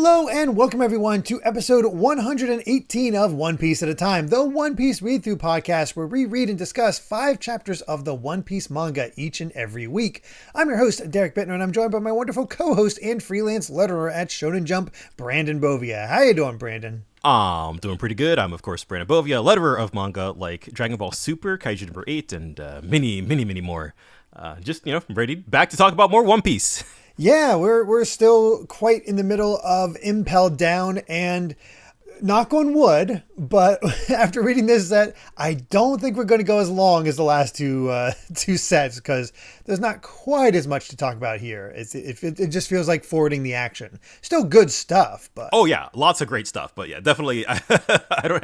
Hello and welcome everyone to episode 118 of One Piece at a Time, the One Piece read-through podcast where we read and discuss 5 chapters of the One Piece manga each and every week. I'm your host, Derek Bittner, and I'm joined by my wonderful co-host and freelance letterer at Shonen Jump, Brandon Bovia. How you doing, Brandon? I'm doing pretty good. I'm, of course, Brandon Bovia, letterer of manga like Dragon Ball Super, Kaiju number 8, and many more. Ready back to talk about more One Piece. Yeah, we're still quite in the middle of Impel Down, and knock on wood, but after reading this set, I don't think we're going to go as long as the last two sets because there's not quite as much to talk about here. It just feels like forwarding the action. Still good stuff, but oh yeah, lots of great stuff. But yeah, definitely, I don't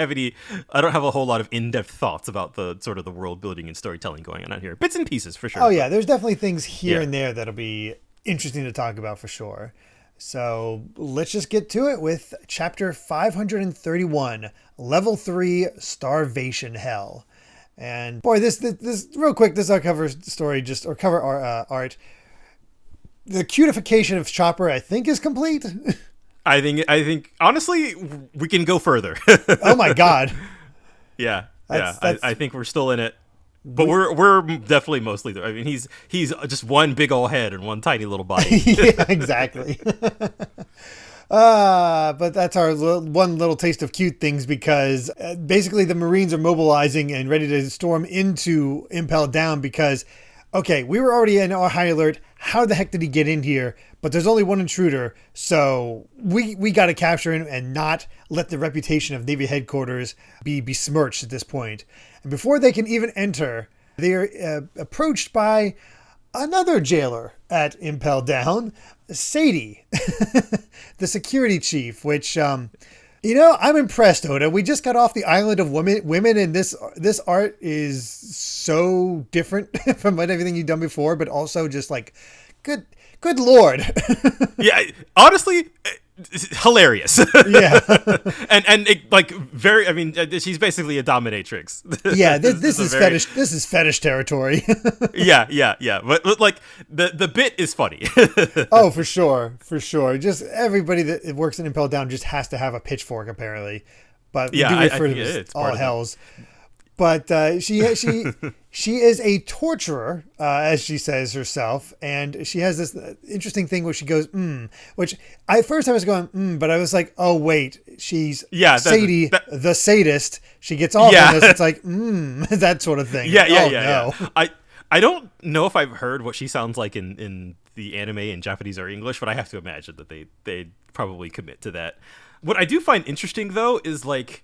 have a whole lot of in-depth thoughts about the sort of the world building and storytelling going on out here. Bits and pieces for sure. Oh yeah, there's definitely things here and there that'll be interesting to talk about for sure. So let's just get to it with chapter 531, level 3 starvation hell. And boy, this real quick, this cover story cover art. The cutification of Chopper, I think, is complete. I think honestly, we can go further. Oh my God. Yeah. I think we're still in it. But we're definitely mostly there. I mean, he's just one big old head and one tiny little body. Yeah, exactly. But that's our one little taste of cute things because basically the Marines are mobilizing and ready to storm into Impel Down because, okay, we were already in our high alert. How the heck did he get in here? But there's only one intruder, so we got to capture him and not let the reputation of Navy headquarters be besmirched at this point. And before they can even enter, they are approached by another jailer at Impel Down, Sadie, the security chief, which, I'm impressed, Oda. We just got off the island of women, and this art is so different from everything you've done before, but also just like, good Lord. Yeah, honestly, hilarious. Yeah. and it, like very, I mean, she's basically a dominatrix. Yeah, this is fetish territory. Yeah. But like the bit is funny. Oh, for sure. Just everybody that works in Impel Down just has to have a pitchfork apparently. But yeah, we do refer to them as all hells. But she is a torturer, as she says herself, and she has this interesting thing where she goes, which at first I was going, but I was like, oh wait, she's Sadie, the sadist. She gets off on this. It's like, that sort of thing. Yeah. I don't know if I've heard what she sounds like in the anime in Japanese or English, but I have to imagine that they probably commit to that. What I do find interesting though is like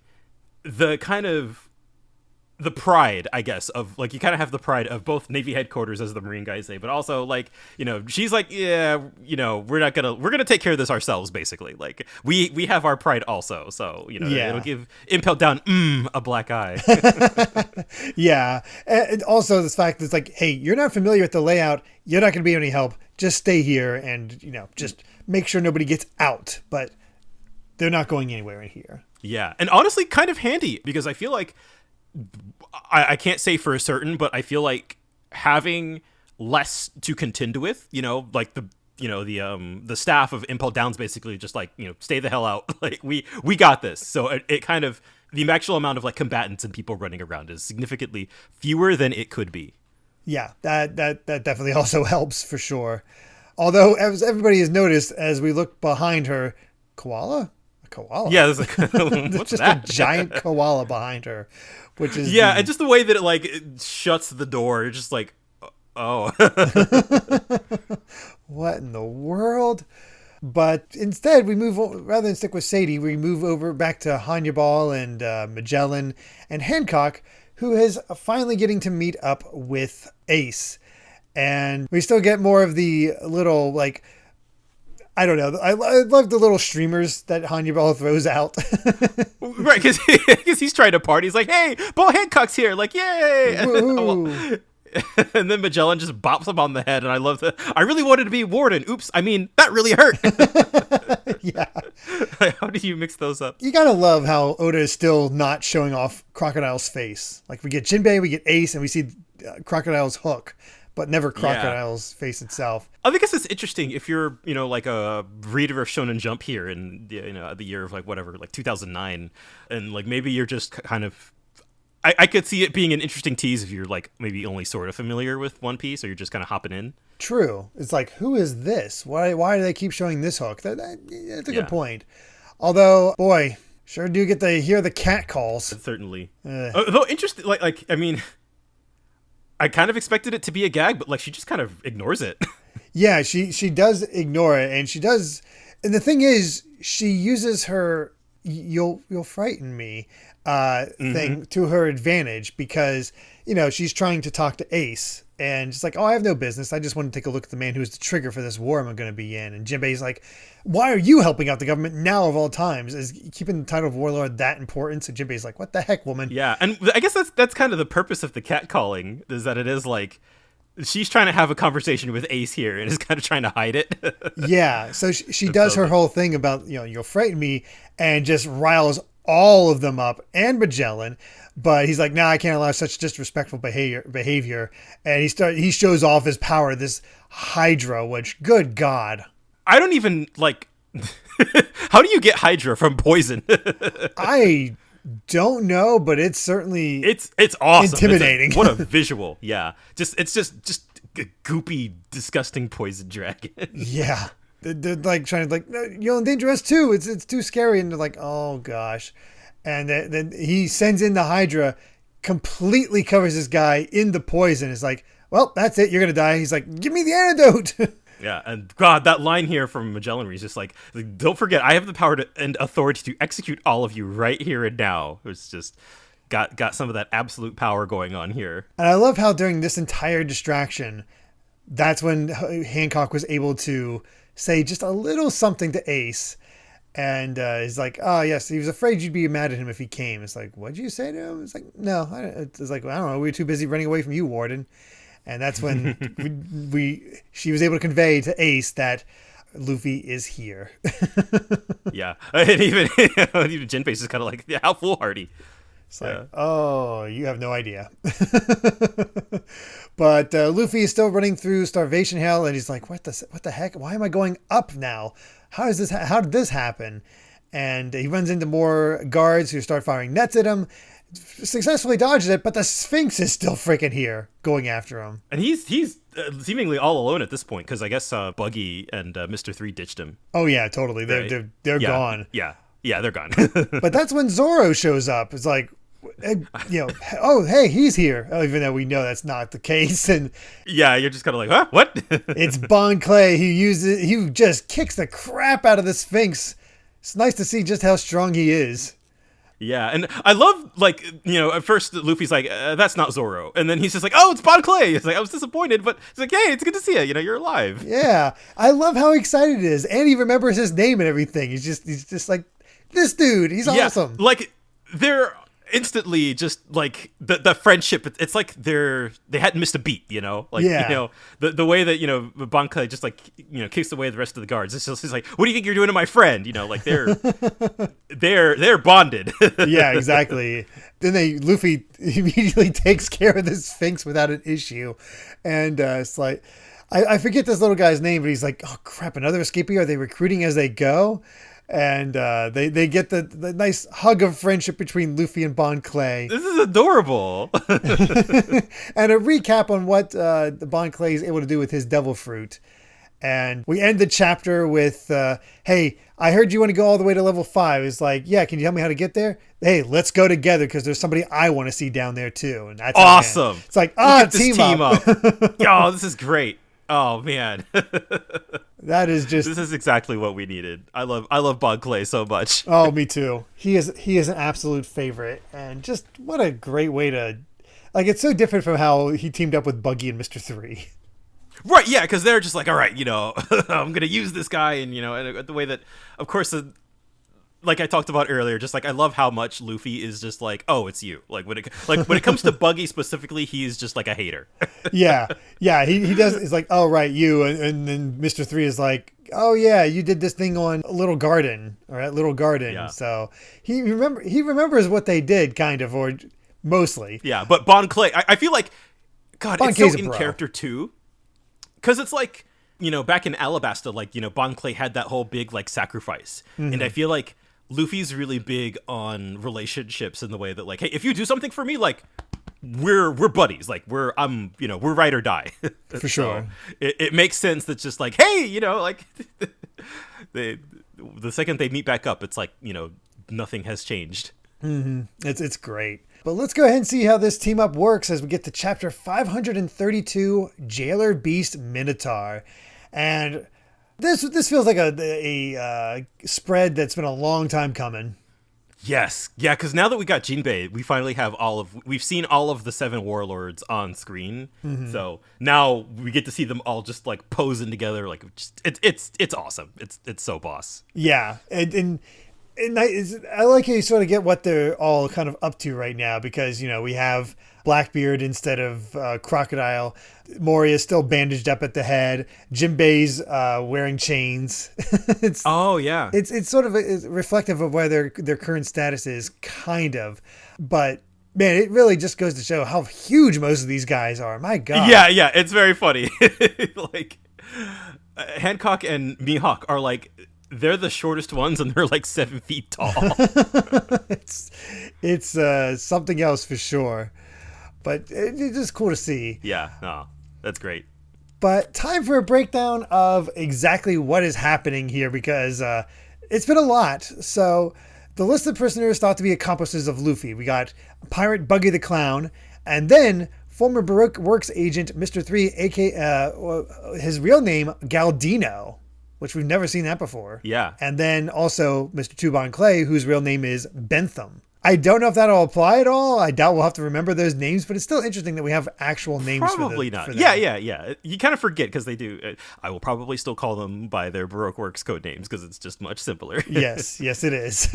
the kind of the pride, I guess, of like you kind of have the pride of both Navy headquarters, as the Marine guys say, but also like, she's like, we're gonna take care of this ourselves, basically. Like we have our pride also, so it'll give Impel Down a black eye. Yeah, and also this fact that it's like, hey, you're not familiar with the layout, you're not gonna be any help. Just stay here and just make sure nobody gets out. But they're not going anywhere in here. Yeah, and honestly, kind of handy because I feel like. I can't say for certain, but I feel like having less to contend with, like the staff of Impel Down's basically just like, stay the hell out. Like we got this. So it kind of, the actual amount of like combatants and people running around is significantly fewer than it could be. Yeah, that definitely also helps for sure. Although, as everybody has noticed, as we look behind her, koala? A koala. Yeah, there's what's just that? A giant koala behind her. Which is and just the way that it shuts the door, it's just like, oh. What in the world? But instead, we move, rather than stick with Sadie, we move over back to Hannibal and Magellan and Hancock, who is finally getting to meet up with Ace. And we still get more of the little, like, I don't know. I love the little streamers that Hannibal throws out. Right, because he's trying to party. He's like, hey, Bo Hancock's here. Like, yay. And then Magellan just bops him on the head. And I love that. I really wanted to be Warden. Oops. I mean, that really hurt. Yeah. How do you mix those up? You gotta love how Oda is still not showing off Crocodile's face. Like we get Jinbei, we get Ace, and we see Crocodile's hook. but never Crocodile's face itself. I think it's interesting if you're, like a reader of Shonen Jump here in, the year of like whatever, like 2009, and like maybe you're just kind of, I could see it being an interesting tease if you're like maybe only sort of familiar with One Piece, or you're just kind of hopping in. True. It's like, who is this? Why do they keep showing this hook? That's a good point. Although, boy, sure do get to hear the cat calls. Certainly. Though interesting, like I mean, I kind of expected it to be a gag, but like she just kind of ignores it. Yeah, she does ignore it, and she does. And the thing is, she uses her "you'll frighten me" thing to her advantage, because she's trying to talk to Ace, and she's like, "Oh, I have no business. I just want to take a look at the man who's the trigger for this war I'm going to be in." And Jinbei's like, "Why are you helping out the government now of all times? Is keeping the title of warlord that important?" So Jinbei's like, "What the heck, woman?" Yeah, and I guess that's kind of the purpose of the catcalling, is that it is like she's trying to have a conversation with Ace here and is kind of trying to hide it. Yeah, so she does her whole thing about, you'll frighten me, and just riles all of them up, and Magellan. But he's like, "Nah, I can't allow such disrespectful behavior." And he shows off his power, this Hydra, which, good God. I don't even like. How do you get Hydra from poison? I don't know, but it's certainly it's awesome. Intimidating. What a visual. Yeah. It's just a goopy, disgusting poison dragon. Yeah. They're like trying to like, "No, you'll endanger us too. It's too scary." And they're like, "Oh gosh." And then he sends in the Hydra, completely covers this guy in the poison. It's like, "Well, that's it. You're going to die." He's like, "Give me the antidote." Yeah, and God, that line here from Magellan, where he's just like, "Don't forget, I have the power and authority to execute all of you right here and now." It was just got some of that absolute power going on here. And I love how during this entire distraction, that's when Hancock was able to say just a little something to Ace. And he's like, "Oh, yes, he was afraid you'd be mad at him if he came." It's like, "What'd you say to him?" It's like, "No." It's like, "I don't know. We were too busy running away from you, Warden." And that's when she was able to convey to Ace that Luffy is here. Yeah. And even Jinbei's just kind of like, yeah, how foolhardy. It's like, "Oh, you have no idea." But Luffy is still running through starvation hell, and he's like, what the heck? Why am I going up now? How did this happen? And he runs into more guards who start firing nets at him. Successfully dodges it, but the Sphinx is still freaking here, going after him. And he's seemingly all alone at this point, because I guess Buggy and Mr. 3 ditched him. Oh yeah, totally. They're gone. Yeah, they're gone. But that's when Zoro shows up. It's like, "Oh, hey, he's here." Even though we know that's not the case. And yeah, you're just kind of like, "Huh? What?" It's Bon Clay who just kicks the crap out of the Sphinx. It's nice to see just how strong he is. Yeah, and I love, like, at first Luffy's like, "That's not Zoro," and then he's just like, "Oh, it's Bon Clay." It's like, I was disappointed, but it's like, "Hey, it's good to see you. You're alive." Yeah, I love how excited he is, and he remembers his name and everything. He's just like, "This dude, he's awesome." Like, they're instantly just like the friendship. It's like they hadn't missed a beat, the way that Bon Clay just like kicks away the rest of the guards. It's just he's like, "What do you think you're doing to my friend?" Like they're bonded. Yeah, exactly. Then Luffy immediately takes care of the Sphinx without an issue, and it's like, I forget this little guy's name, but he's like, "Oh crap, another escapee? Are they recruiting as they go?" And they get the nice hug of friendship between Luffy and Bon Clay. This is adorable. And a recap on what Bon Clay is able to do with his devil fruit. And we end the chapter with, "Hey, I heard you want to go all the way to level 5. It's like, "Yeah, can you tell me how to get there?" "Hey, let's go together because there's somebody I want to see down there too." And that's awesome. It's like, team up. Yo, this is great. Oh man. That is just... This is exactly what we needed. I love Bon Clay so much. Oh, me too. He is an absolute favorite, and just what a great way to... Like, it's so different from how he teamed up with Buggy and Mr. 3. Right, yeah, because they're just like, "All right, I'm going to use this guy," and, and the way that, of course, like I talked about earlier, just like I love how much Luffy is just like, "Oh, it's you." Like when it comes to Buggy specifically, he's just like a hater. Yeah, he does. It's like, "Oh, right, you," and then Mr. 3 is like, "Oh yeah, you did this thing on Little Garden or at Little Garden." Yeah. So he remembers what they did, kind of, or mostly. Yeah, but Bon Clay, I feel like God, Bon it's so Clay's a in bro. character too. Because it's like, back in Alabasta, like, Bon Clay had that whole big, like, sacrifice. And I feel like Luffy's really big on relationships in the way that, like, hey, if you do something for me, like, we're buddies. Like, we're ride or die. For sure. So it makes sense that's just like, hey, like, the second they meet back up, it's like, nothing has changed. It's great. But let's go ahead and see how this team up works as we get to chapter 532, Jailer Beast Minotaur. And this feels like a spread that's been a long time coming. Yes. Yeah, because now that we got Jinbei, we finally have we've seen all of the 7 warlords on screen. So now we get to see them all just like posing together. Like, it's awesome. It's so boss. Yeah. And I like how you sort of get what they're all kind of up to right now because, we have Blackbeard instead of Crocodile. Moria's still bandaged up at the head. Jinbei's wearing chains. It's sort of reflective of where their current status is, kind of. But man, it really just goes to show how huge most of these guys are. My God. Yeah, it's very funny. Like, Hancock and Mihawk are like, they're the shortest ones and they're like 7 feet tall. It's something else for sure. But it's just cool to see. Yeah, no, that's great. But time for a breakdown of exactly what is happening here because it's been a lot. So the list of prisoners thought to be accomplices of Luffy. We got Pirate Buggy the Clown, and then former Baroque Works agent Mr. 3, aka his real name, Galdino, which we've never seen that before. Yeah. And then also Mr. 2 Bon Clay, whose real name is Bentham. I don't know if that'll apply at all. I doubt we'll have to remember those names, but it's still interesting that we have actual names. Probably not. Yeah. You kind of forget because they do. I will probably still call them by their Baroque Works code names because it's just much simpler. Yes, it is.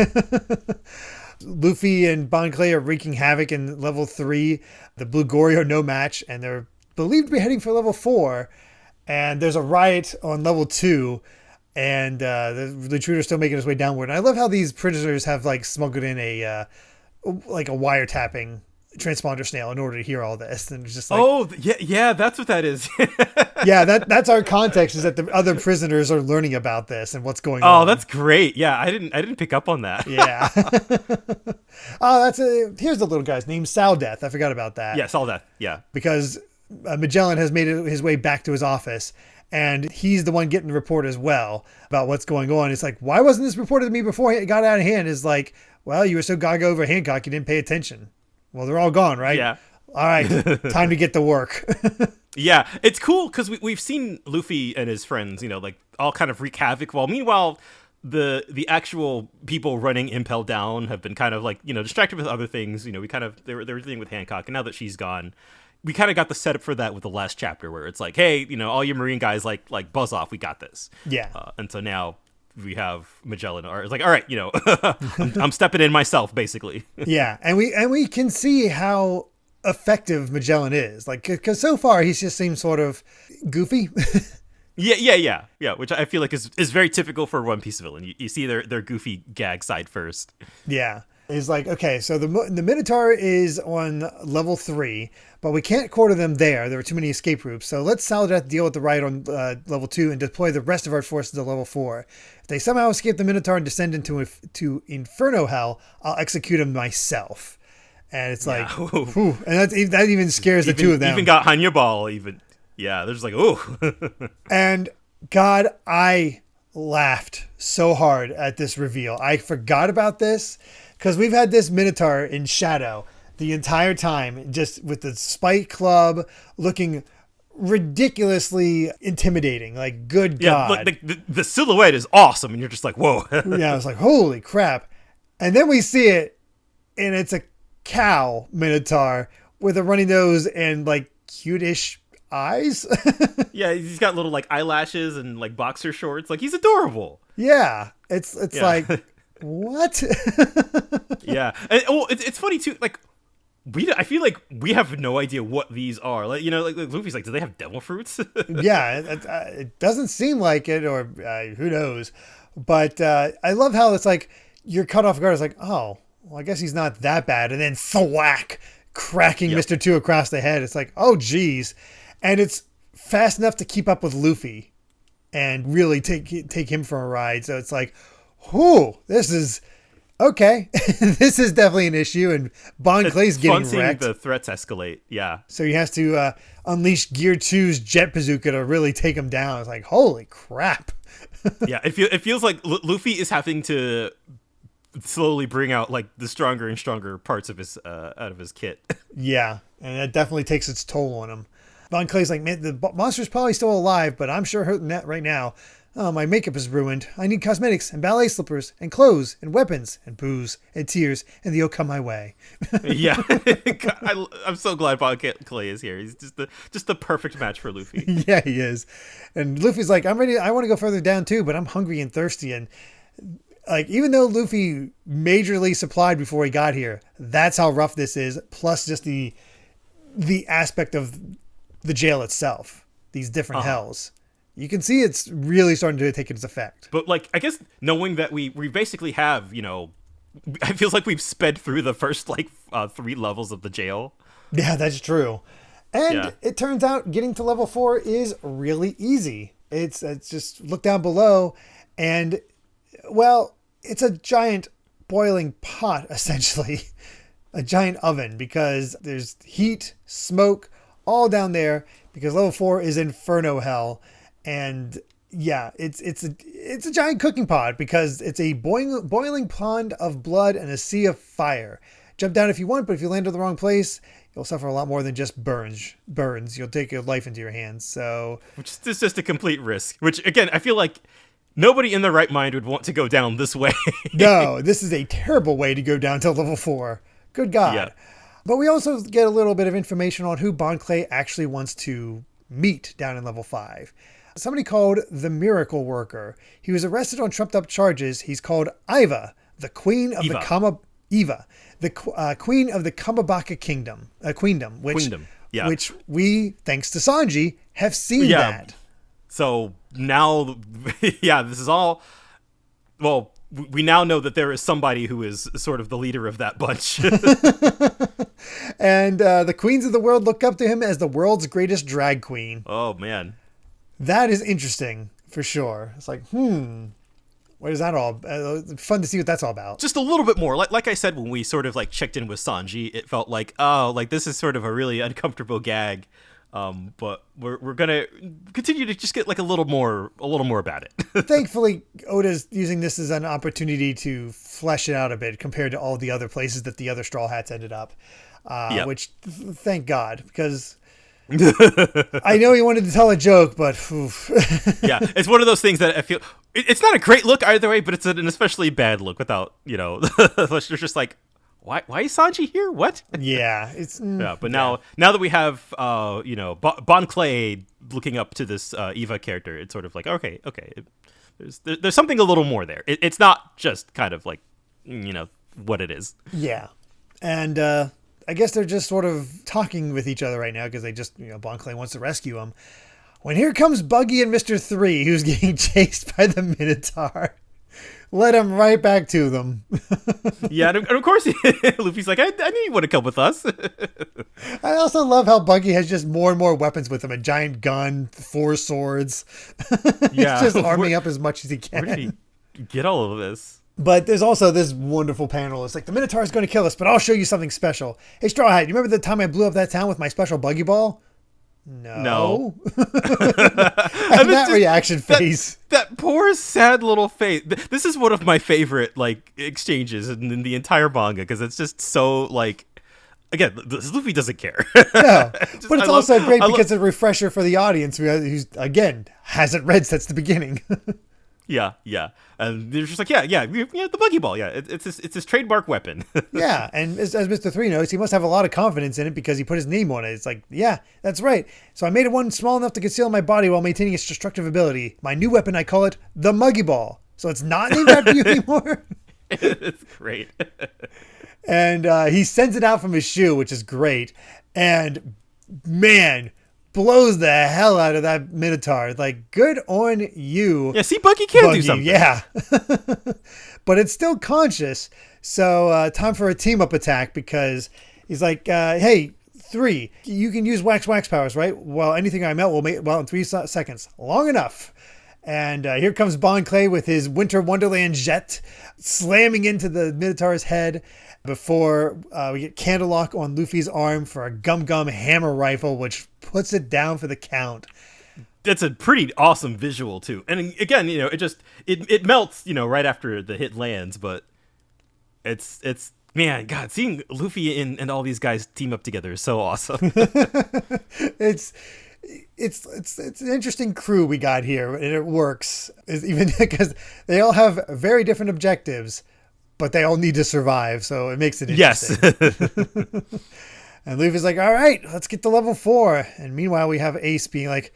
Luffy and Bon Clay are wreaking havoc in level 3. The Blue Gory are no match, and they're believed to be heading for level 4. And there's a riot on level 2. And the intruder's still making his way downward. And I love how these prisoners have like smuggled in a wiretapping transponder snail in order to hear all this. And it's just like, yeah, that's what that is. Yeah, that's our context, is that the other prisoners are learning about this and what's going on. Oh, that's great. Yeah, I didn't pick up on that. Yeah. Here's the little guy's name, Saldeath. I forgot about that. Yeah, Saldeath. Yeah. Because Magellan has made his way back to his office. And he's the one getting the report as well about what's going on. It's like, why wasn't this reported to me before it got out of hand? It's like, well, you were so gaga over Hancock, you didn't pay attention. Well, they're all gone, right? Yeah. All right, time to get to work. Yeah, it's cool because we've seen Luffy and his friends, like all kind of wreak havoc. While meanwhile, the actual people running Impel down have been kind of like, distracted with other things. They were dealing with Hancock, and now that she's gone, we kind of got the setup for that with the last chapter where it's like, hey, all you Marine guys like buzz off, we got this. Yeah. And so now we have Magellan, or it's like, all right, I'm stepping in myself, basically. Yeah, and we can see how effective Magellan is, like, because so far he's just seemed sort of goofy. Yeah. Which I feel like is very typical for One Piece villain. You see their goofy gag side first. Yeah. Is like, okay, so the Minotaur is on level 3, but we can't quarter them there. There are too many escape routes. So let's Saldeath deal with the riot on level 2 and deploy the rest of our forces to level 4. If they somehow escape the Minotaur and descend into Inferno Hell, I'll execute them myself. And it's like, whew, and that even scares the two of them. Even got Hannibal, even. Yeah, they're just like, ooh. And God, I laughed so hard at this reveal. I forgot about this. Because we've had this Minotaur in shadow the entire time, just with the spike club looking ridiculously intimidating. Like, good God. Like the silhouette is awesome, and you're just like, whoa. Yeah, I was like, holy crap. And then we see it, and it's a cow Minotaur with a runny nose and, like, cute-ish eyes. Yeah, he's got little, like, eyelashes and, like, boxer shorts. Like, he's adorable. Yeah. It's like... What? Yeah. And, it's funny too. Like, I feel like we have no idea what these are. Like, like Luffy's like, do they have devil fruits? Yeah, it doesn't seem like it, or who knows. But I love how it's like you're cut off guard. It's like, oh, well, I guess he's not that bad. And then thwack cracking Mr. Two across the head. It's like, oh, geez. And it's fast enough to keep up with Luffy and really take him for a ride. So it's like, whoo, this is okay. This is definitely an issue. And Bon Clay's getting wrecked. The threats escalate. Yeah. So he has to unleash Gear 2's jet bazooka to really take him down. It's like, holy crap. Yeah. It feels like Luffy is having to slowly bring out like the stronger and stronger parts of his out of his kit. Yeah. And that definitely takes its toll on him. Bon Clay's like, man, the monster's probably still alive, but I'm sure hurting that right now. Oh, my makeup is ruined. I need cosmetics and ballet slippers and clothes and weapons and booze and tears, and they'll come my way. Yeah. I'm so glad Bon Clay is here. He's just the perfect match for Luffy. Yeah, he is. And Luffy's like, I'm ready. I want to go further down too, but I'm hungry and thirsty. And like, even though Luffy majorly supplied before he got here, that's how rough this is. Plus just the aspect of the jail itself, these different hells. You can see it's really starting to take its effect. But like, I guess knowing that we basically have, you know, it feels like we've sped through the first like 3 levels of the jail. Yeah, that's true. And it turns out getting to level 4 is really easy. It's just look down below and, well, it's a giant boiling pot, essentially. A giant oven, because there's heat, smoke, all down there, because level 4 is Inferno Hell. And yeah, it's a giant cooking pot, because it's a boiling pond of blood and a sea of fire. Jump down if you want, but if you land in the wrong place, you'll suffer a lot more than just burns. You'll take your life into your hands. So, which is just a complete risk. Which again, I feel like nobody in their right mind would want to go down this way. No, this is a terrible way to go down to level 4. Good God. Yeah. But we also get a little bit of information on who Bon Clay actually wants to meet down in level 5. Somebody called the Miracle Worker. He was arrested on trumped up charges. He's called Iva, the Queen of the Queen of the Kamabaka Kingdom, which we, thanks to Sanji, have seen that. So now, this is all. Well, we now know that there is somebody who is sort of the leader of that bunch. And the queens of the world look up to him as the world's greatest drag queen. Oh, man. That is interesting, for sure. It's like, what is that all? Fun to see what that's all about. Just a little bit more. Like I said, when we sort of like checked in with Sanji, it felt like, oh, like this is sort of a really uncomfortable gag. But we're gonna continue to just get like a little more about it. Thankfully, Oda's using this as an opportunity to flesh it out a bit compared to all the other places that the other Straw Hats ended up. Which, thank God, because I know he wanted to tell a joke, but yeah, it's one of those things that I feel it's not a great look either way, but it's an especially bad look without, you know, it's just like, why is Sanji here? What? Yeah, it's but now that we have Bon Clay looking up to this Eva character, it's sort of like okay, there's something a little more there. It's not just kind of like, you know, what it is. Yeah, and I guess they're just sort of talking with each other right now because they just, Bon Clay wants to rescue him. When here comes Buggy and Mr. 3, who's getting chased by the Minotaur. Let him right back to them. Yeah, and of course, Luffy's like, I knew you would have come with us. I also love how Buggy has just more and more weapons with him. A giant gun, 4 swords. Yeah. He's just arming up as much as he can. Where did he get all of this? But there's also this wonderful panel. It's like, the Minotaur is going to kill us, but I'll show you something special. Hey, Straw Hat, you remember the time I blew up that town with my special buggy ball? No. And that reaction face. That poor, sad little face. This is one of my favorite, like, exchanges in the entire manga, because it's just so, like, again, Luffy doesn't care. No, but it's also great because it's a refresher for the audience who's, again, hasn't read since the beginning. Yeah. And they're just like, yeah, the buggy ball. Yeah, it's his trademark weapon. Yeah, and as Mr. 3 knows, he must have a lot of confidence in it because he put his name on it. It's like, yeah, that's right. So I made it one small enough to conceal my body while maintaining its destructive ability. My new weapon, I call it the Muggy Ball. So it's not named after you anymore? It's great. And he sends it out from his shoe, which is great. And, man, blows the hell out of that Minotaur. Like, good on you. Yeah, see, Buggy can do something. Yeah. But it's still conscious. So time for a team-up attack because, He's like, hey, 3, you can use wax powers, right? Well, anything I melt will make, well, in 3 seconds. Long enough. And here comes Bon Clay with his Winter Wonderland jet, slamming into the Minotaur's head before we get Candlelock on Luffy's arm for a Gum Gum hammer rifle, which puts it down for the count. That's a pretty awesome visual, too. And again, it melts, right after the hit lands, but it's man, God, seeing Luffy and all these guys team up together is so awesome. It's an interesting crew we got here, and it works. Even because they all have very different objectives, but they all need to survive, so it makes it interesting. Yes. And Luffy's like, all right, let's get to level 4. And meanwhile, we have Ace being like,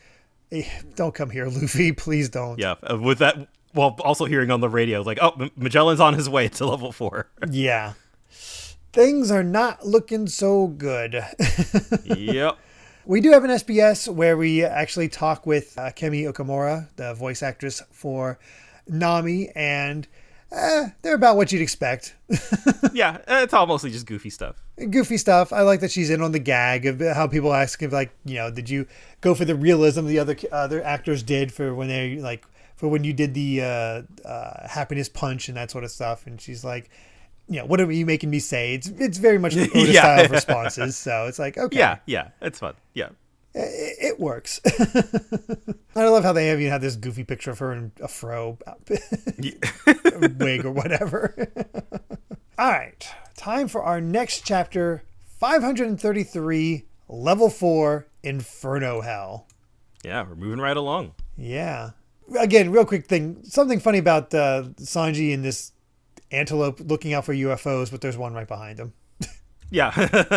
hey, don't come here, Luffy, please don't. Yeah, with that, well, also hearing on the radio, like, oh, Magellan's on his way to level 4. Yeah. Things are not looking so good. Yep. We do have an SBS where we actually talk with Kemi Okamura, the voice actress for Nami, and they're about what you'd expect. Yeah, it's all mostly just goofy stuff. Goofy stuff. I like that she's in on the gag of how people ask if, like, did you go for the realism the other actors did for when they when you did the happiness punch and that sort of stuff, and she's like, what are you making me say? It's very much the Oda style of responses. So it's like, okay. Yeah, it's fun. Yeah. It works. I love how they even have this goofy picture of her in a fro wig or whatever. All right. Time for our next chapter, 533, level 4, Inferno Hell. Yeah, we're moving right along. Yeah. Again, real quick thing. Something funny about Sanji and this antelope looking out for UFOs, but there's one right behind him. Yeah,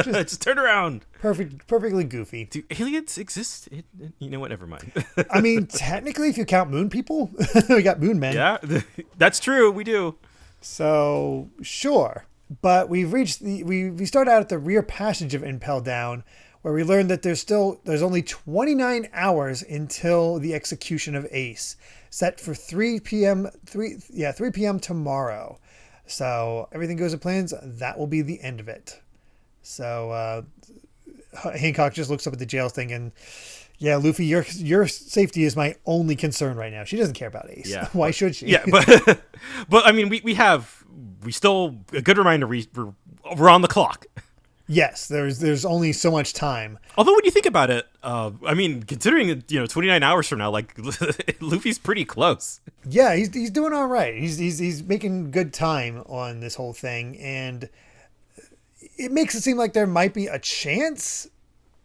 just turn around. Perfectly goofy. Do aliens exist? You know what? Never mind. I mean, technically, if you count moon people, we got moon men. Yeah, that's true. We do. So sure, but we've reached we start out at the rear passage of Impel Down, where we learn that there's only 29 hours until the execution of Ace, set for 3 p.m. tomorrow. So everything goes to plans. That will be the end of it. So Hancock just looks up at the jail thing and, yeah, Luffy, your safety is my only concern right now. She doesn't care about Ace. Yeah, Why should she? Yeah, but I mean, we still a good reminder. We're on the clock. Yes, there's only so much time. Although when you think about it, I mean, considering 29 hours from now, like Luffy's pretty close. Yeah, he's doing all right. He's making good time on this whole thing, and it makes it seem like there might be a chance,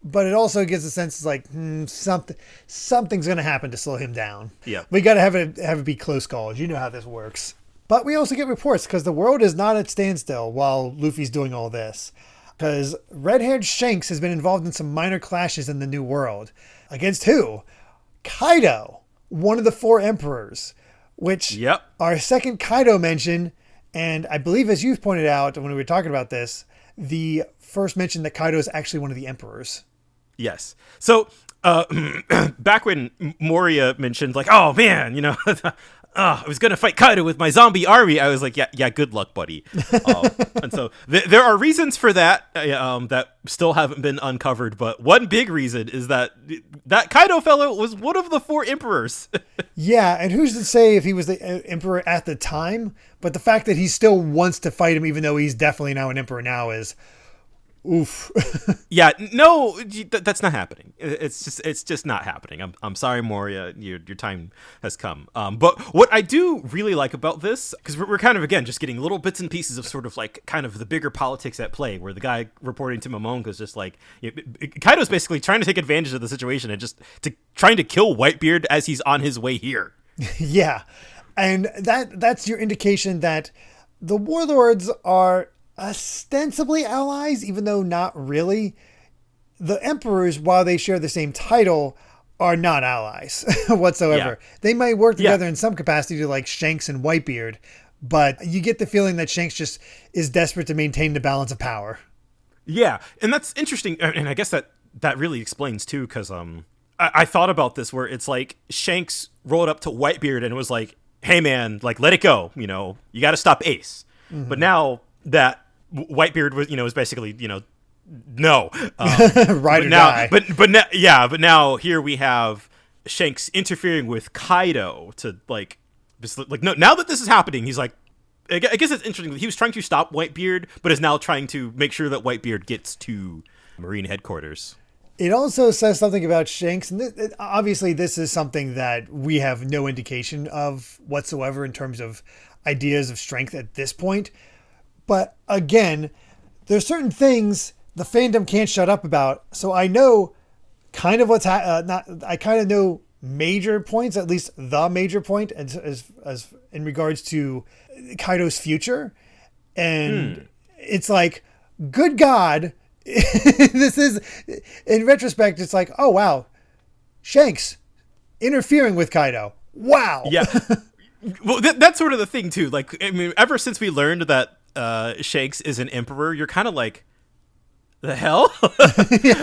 but it also gives a sense it's like something's going to happen to slow him down. Yeah, we got to have it be close calls. You know how this works. But we also get reports because the world is not at standstill while Luffy's doing all this. Because red-haired Shanks has been involved in some minor clashes in the New World. Against who? Kaido, one of the 4 emperors, which our second Kaido mention, and I believe as you pointed out when we were talking about this, the first mention that Kaido is actually one of the emperors. Yes. So back when Moria mentioned, like, oh man, I was going to fight Kaido with my zombie army, I was like, yeah, good luck, buddy. And so there are reasons for that that still haven't been uncovered. But one big reason is that Kaido fellow was one of the 4 emperors. Yeah, and who's to say if he was the emperor at the time? But the fact that he still wants to fight him, even though he's definitely now an emperor now, is oof. Yeah, no, that's not happening. It's just not happening. I'm sorry, Moria, your time has come. But what I do really like about this, because we're kind of, again, just getting little bits and pieces of sort of like kind of the bigger politics at play, where the guy reporting to Momonga is just like, Kaido's basically trying to take advantage of the situation and just trying to kill Whitebeard as he's on his way here. Yeah, and that's your indication that the warlords are ostensibly allies, even though not really. The emperors, while they share the same title, are not allies whatsoever. Yeah. They might work together in some capacity to like Shanks and Whitebeard, but you get the feeling that Shanks just is desperate to maintain the balance of power. Yeah, and that's interesting, and I guess that really explains too, because I thought about this where it's like Shanks rolled up to Whitebeard and was like, hey man, like let it go, you got to stop Ace. Mm-hmm. But now that Whitebeard was, was basically, no. Ride or now, die. but now here we have Shanks interfering with Kaido to like no. Now that this is happening, he's like, I guess it's interesting. He was trying to stop Whitebeard, but is now trying to make sure that Whitebeard gets to Marine headquarters. It also says something about Shanks, and obviously this is something that we have no indication of whatsoever in terms of ideas of strength at this point. But again, there's certain things the fandom can't shut up about. So I know kind of I kind of know major points, at least the major point, as in regards to Kaido's future, and it's like, good God. This is, in retrospect, it's like, oh wow, Shanks interfering with Kaido. Wow. Yeah. Well, that's sort of the thing too. Like, I mean, ever since we learned that Shanks is an emperor, you're kind of like, the hell?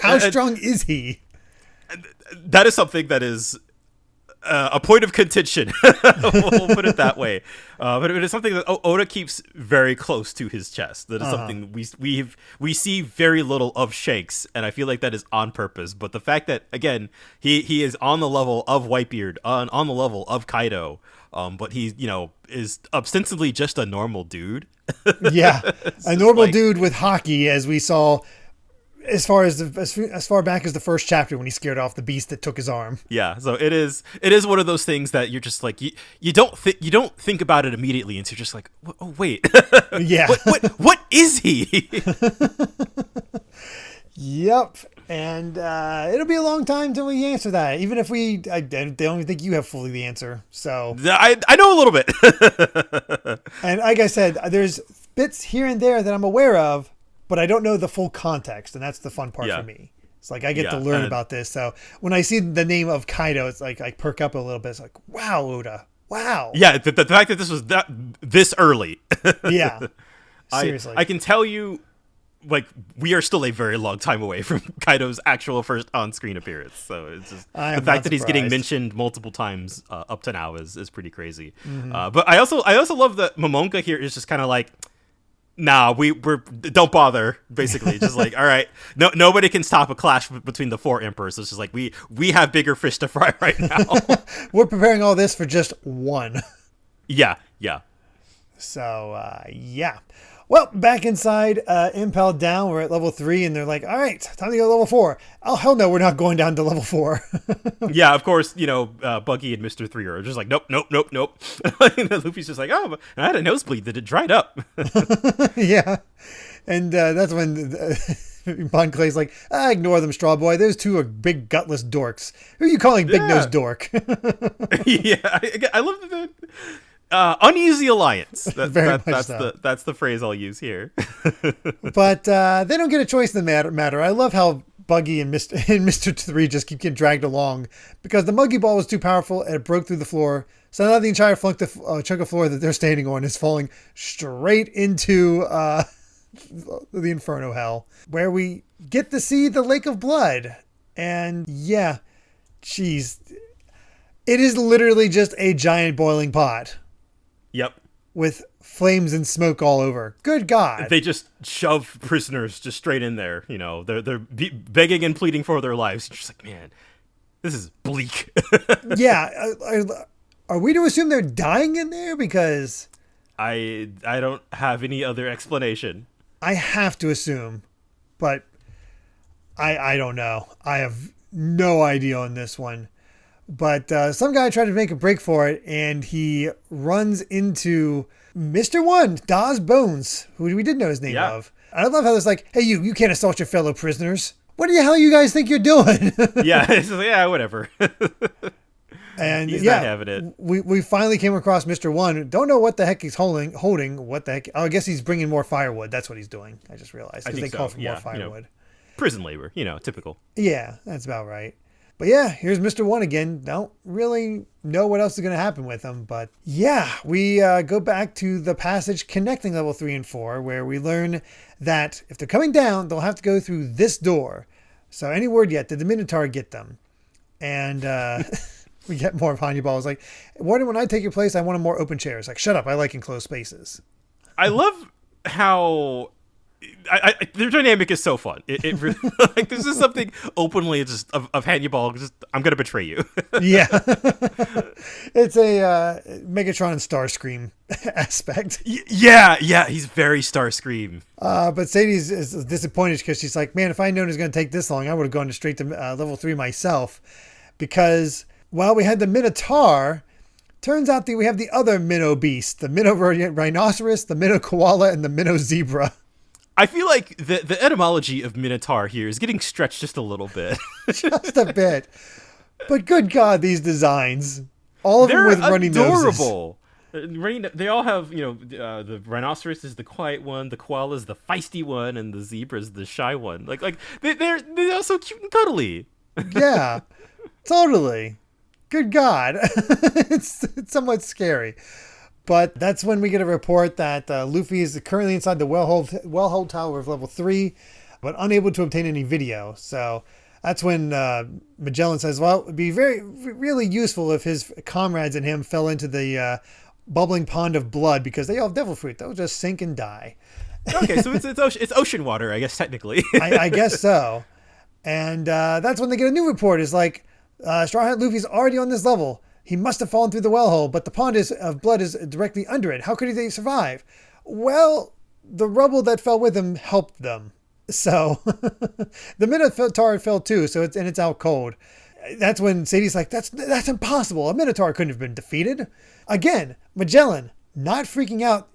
How strong is he? That is something that is a point of contention. We'll put it that way. But it is something that Oda keeps very close to his chest. That is something we see very little of Shanks, and I feel like that is on purpose. But the fact that, again, he is on the level of Whitebeard, on the level of Kaido, but he is ostensibly just a normal dude. Yeah, a normal dude with hockey, as we saw. As far back as the first chapter when he scared off the beast that took his arm. Yeah, so it is one of those things that you're just like, you don't think about it immediately, and so you're just like, oh wait, yeah, what is he? Yep, and it'll be a long time till we answer that. Even if I don't even think you have fully the answer. So I know a little bit, and like I said, there's bits here and there that I'm aware of, but I don't know the full context, and that's the fun part for me. It's like I get to learn about this. So when I see the name of Kaido, it's like I perk up a little bit. It's like, wow, Oda, wow. Yeah, the fact that this was this early. Yeah, seriously. I can tell you, like, we are still a very long time away from Kaido's actual first on-screen appearance. So it's just the fact that he's getting mentioned multiple times up to now is pretty crazy. Mm-hmm. But I also love that Momonga here is just kind of like, nah, we're don't bother. Basically, just like, all right, nobody can stop a clash between the four emperors. It's just like we have bigger fish to fry right now. We're preparing all this for just one. Yeah. So yeah. Well, back inside Impel down, we're at level 3, and they're like, all right, time to go to level 4. Oh, hell no, we're not going down to level 4. Yeah, of course, Buggy and Mr. 3 are just like, nope. And Luffy's just like, oh, but I had a nosebleed that it dried up. Yeah. And that's when Bon Clay's like, ignore them, Straw Boy. Those two are big gutless dorks. Who are you calling Big Nose Dork? Yeah, I love the uneasy alliance. That's the phrase I'll use here. But they don't get a choice in the matter. I love how Buggy and Mr. 3 just keep getting dragged along because the Muggy Ball was too powerful and it broke through the floor. So now the entire chunk of floor that they're standing on is falling straight into the Inferno Hell, where we get to see the Lake of Blood. And yeah, jeez, it is literally just a giant boiling pot. Yep. With flames and smoke all over. Good God. They just shove prisoners just straight in there. They're begging and pleading for their lives. You're just like, man, this is bleak. Yeah. Are we to assume they're dying in there? Because I don't have any other explanation. I have to assume, but I don't know. I have no idea on this one. But some guy tried to make a break for it, and he runs into Mr. 1, Dawes Bones, who we did know his name of. I love how it's like, hey, you can't assault your fellow prisoners. What the hell you guys think you're doing? Yeah, it's like, yeah, whatever. And he's not having it. We finally came across Mr. 1. Don't know what the heck he's holding. What the heck? Oh, I guess he's bringing more firewood. That's what he's doing. I just realized. Because they call for more firewood. Prison labor, typical. Yeah, that's about right. But yeah, here's Mr. 1 again. Don't really know what else is going to happen with him. But yeah, we go back to the passage connecting level 3 and 4, where we learn that if they're coming down, they'll have to go through this door. So any word yet? Did the Minotaur get them? And we get more of Hanya Ball. It's like, Warden, when I take your place, I want more open chairs. Like, shut up. I like enclosed spaces. I love how their dynamic is so fun. It really, like, this is something openly just of Hannibal. Just, I'm gonna betray you. Yeah, it's a Megatron and Starscream aspect. Yeah, he's very Starscream. But Sadie's is disappointed because she's like, man, if I'd known it was going to take this long, I would have gone straight to level 3 myself. Because while we had the Minotaur, turns out that we have the other Minnow beast, the Minnow Rhinoceros, the Minnow Koala, and the Minnow Zebra. I feel like the etymology of Minotaur here is getting stretched just a little bit. Just a bit. But good God, these designs. All of them with running adorable. Noses. They all have, the rhinoceros is the quiet one, the koala is the feisty one, and the zebra is the shy one. Like they're all so cute and cuddly. Yeah, totally. Good God. It's somewhat scary. But that's when we get a report that Luffy is currently inside the well-hold tower of level 3, but unable to obtain any video. So that's when Magellan says, well, it'd be really useful if his comrades and him fell into the bubbling pond of blood because they all have devil fruit. They'll just sink and die. Okay, so it's ocean water, I guess, technically. I guess so. And that's when they get a new report. It's like, Straw Hat Luffy's already on this level. He must have fallen through the well hole, but the pond of blood is directly under it. How could they survive? Well, the rubble that fell with him helped them. So the Minotaur fell too, so it's out cold. That's when Sadie's like, that's impossible. A Minotaur couldn't have been defeated. Again, Magellan not freaking out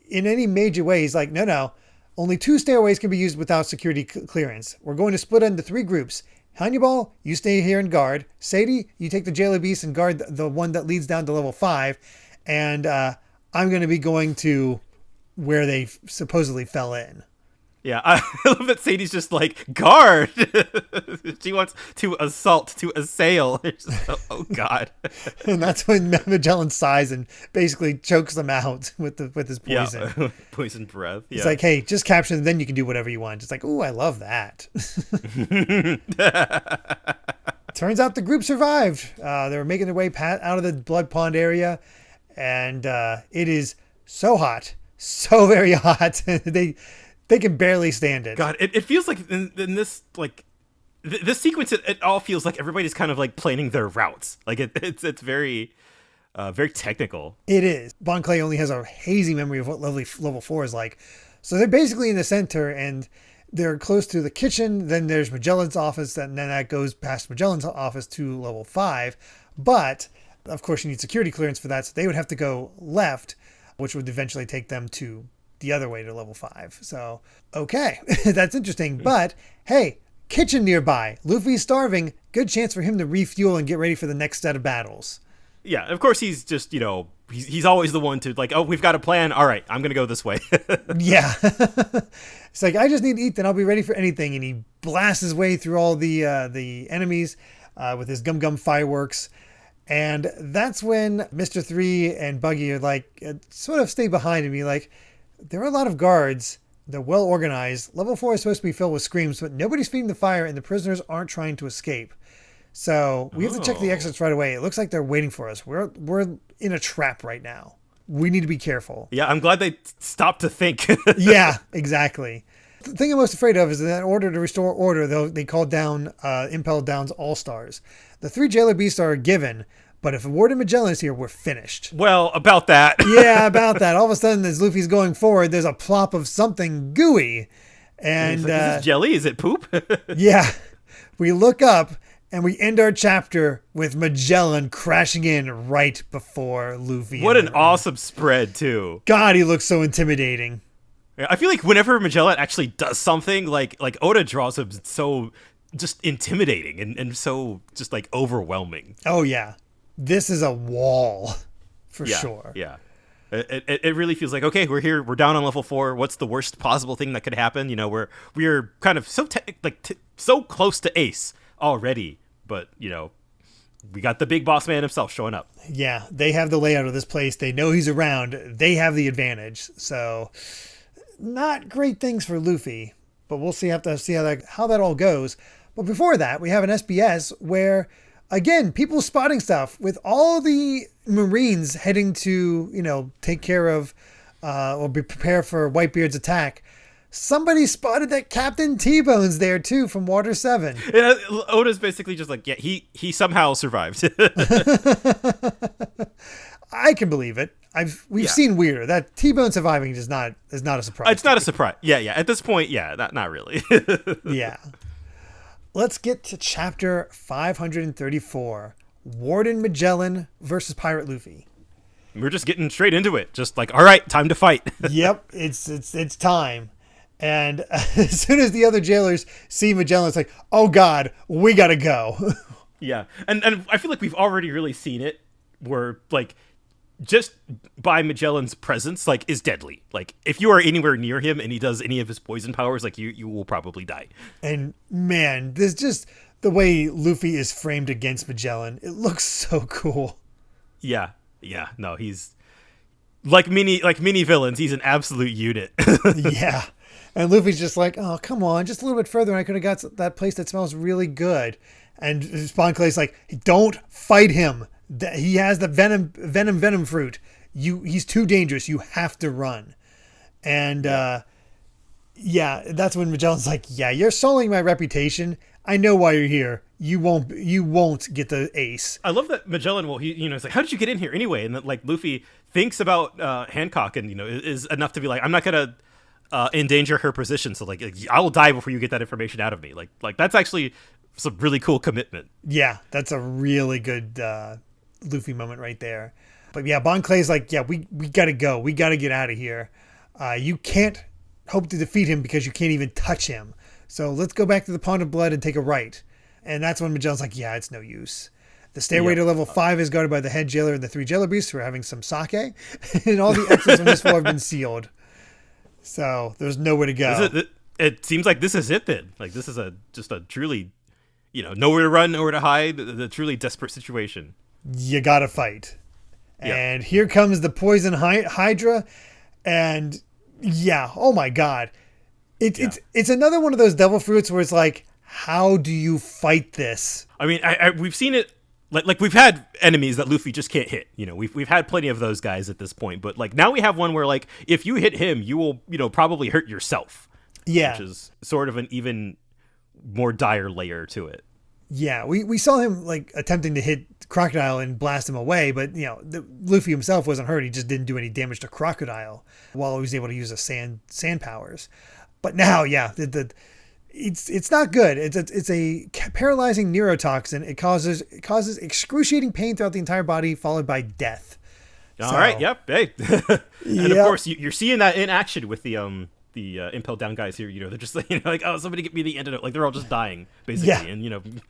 in any major ways. Like, no. Only 2 stairways can be used without security clearance. We're going to split into 3 groups. Hannibal, you stay here and guard. Sadie, you take the Jailer Beast and guard the one that leads down to level 5. And I'm going to be going to where they supposedly fell in. Yeah, I love that Sadie's just like, guard! She wants to assail. Oh, God. And that's when Magellan sighs and basically chokes them out with his poison. Yeah, poison breath. Yeah. It's like, hey, just capture them, then you can do whatever you want. It's like, ooh, I love that. Turns out the group survived. They were making their way out of the blood pond area. And it is so hot. So very hot. They can barely stand it. God, it feels like in this, like, this sequence, it all feels like everybody's kind of like planning their routes. Like it's very, very technical. It is. Bon Clay only has a hazy memory of what level 4 is like. So they're basically in the center and they're close to the kitchen. Then there's Magellan's office. And then that goes past Magellan's office to level 5. But of course you need security clearance for that. So they would have to go left, which would eventually take them to the other way to level 5. So, okay, that's interesting. But hey, kitchen nearby. Luffy's starving. Good chance for him to refuel and get ready for the next set of battles. Yeah, of course he's just, he's always the one to like, oh, we've got a plan. All right, I'm going to go this way. Yeah. It's like, I just need to eat, then I'll be ready for anything. And he blasts his way through all the enemies with his gum fireworks. And that's when Mr. 3 and Buggy are like, sort of stay behind and be like, there are a lot of guards. They're well organized. Level 4 is supposed to be filled with screams, but nobody's feeding the fire and the prisoners aren't trying to escape. So we have to check the exits right away. It looks like they're waiting for us. We're in a trap right now. We need to be careful. Yeah, I'm glad they stopped to think. Yeah, exactly. The thing I'm most afraid of is that in order to restore order, they called down Impel Down's All-Stars. The 3 Jailer Beasts are a given, but if Warden Magellan is here, we're finished. Well, about that. Yeah, about that. All of a sudden, as Luffy's going forward, there's a plop of something gooey. And like, is it jelly? Is it poop? Yeah. We look up, and we end our chapter with Magellan crashing in right before Luffy. What an awesome spread, too. God, he looks so intimidating. I feel like whenever Magellan actually does something, like Oda draws him so just intimidating and so just like overwhelming. Oh, yeah. This is a wall for sure. Yeah. It really feels like, okay, we're here. We're down on level 4. What's the worst possible thing that could happen? We're kind of so close to Ace already, but we got the big boss man himself showing up. Yeah, they have the layout of this place. They know he's around. They have the advantage. So not great things for Luffy, but we'll see. Have to see how that all goes. But before that, we have an SBS where, again, people spotting stuff with all the Marines heading to, take care of or be prepared for Whitebeard's attack. somebody spotted that Captain T-Bone's there too from Water 7. And Oda's basically just like, yeah, he somehow survived. I can believe it. We've seen weirder. That T-Bone surviving is not a surprise. It's not a surprise. Yeah. At this point, not really. Yeah. Let's get to chapter 534. Warden Magellan versus Pirate Luffy. We're just getting straight into it. Just like, all right, time to fight. Yep, it's time. And as soon as the other jailers see Magellan, it's like, oh God, we gotta go. Yeah, and I feel like we've already really seen it, where like just by Magellan's presence, like, is deadly. Like, if you are anywhere near him and he does any of his poison powers, like, you will probably die. And man, there's just the way Luffy is framed against Magellan. It looks so cool. Yeah. No, he's like mini villains. He's an absolute unit. Yeah. And Luffy's just like, oh, come on, just a little bit further and I could have got that place that smells really good. And Spawn Clay's like, don't fight him. He has the venom fruit. He's too dangerous. You have to run. And that's when Magellan's like, yeah, you're sullying my reputation. I know why you're here. You won't get the ace. I love that Magellan. Well, he's like, how did you get in here anyway? And that, like, Luffy thinks about Hancock and is enough to be like, I'm not gonna endanger her position. So like, I will die before you get that information out of me. Like that's actually some really cool commitment. Yeah, that's a really good Luffy moment right there. But yeah, Bon Clay's like, yeah, we gotta go. We gotta get out of here. You can't hope to defeat him because you can't even touch him. So let's go back to the Pond of Blood and take a right. And that's when Magellan's like, yeah, it's no use. The stairway to level 5 is guarded by the head jailer and the 3 jailer beasts who are having some sake. And all the exits on this floor have been sealed. So there's nowhere to go. It seems like this is it then. Like, this is just a truly, nowhere to run, nowhere to hide, the truly desperate situation. You gotta fight. And here comes the poison Hydra. And yeah, oh my God. It's another one of those devil fruits where it's like, how do you fight this? I mean, we've seen it. Like we've had enemies that Luffy just can't hit. We've had plenty of those guys at this point. But like now we have one where like if you hit him, you will probably hurt yourself. Yeah, which is sort of an even more dire layer to it. Yeah, we saw him like attempting to hit Crocodile and blast him away, but Luffy himself wasn't hurt. He just didn't do any damage to Crocodile while he was able to use the sand powers. But now, yeah, it's not good. It's a paralyzing neurotoxin. It causes excruciating pain throughout the entire body, followed by death. All right, yep, hey, and of course you're seeing that in action with the Impel down guys here. They're just like, oh, somebody get me the antidote. Like, they're all just dying basically. Yeah. And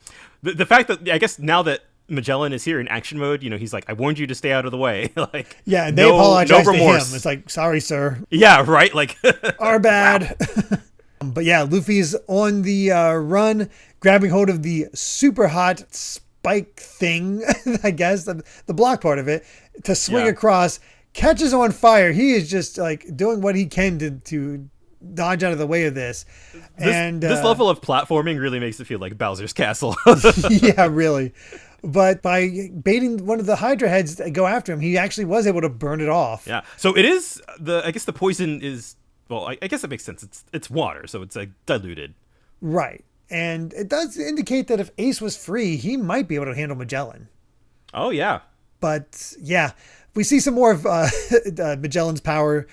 the fact that I guess now that Magellan is here in action mode, he's like, I warned you to stay out of the way. Like, yeah, and they apologize to him. It's like, sorry, sir. Yeah, right. Like, our bad. But yeah, Luffy's on the run, grabbing hold of the super hot spike thing, I guess, the block part of it, to swing across, catches on fire. He is just like doing what he can to dodge out of the way of this. This level of platforming really makes it feel like Bowser's Castle. Yeah, really. But by baiting one of the Hydra heads to go after him, he actually was able to burn it off. Yeah. So it is I guess the poison is, well, I guess it makes sense. It's water, so it's like diluted. Right. And it does indicate that if Ace was free, he might be able to handle Magellan. Oh, yeah. But yeah, we see some more of Magellan's power,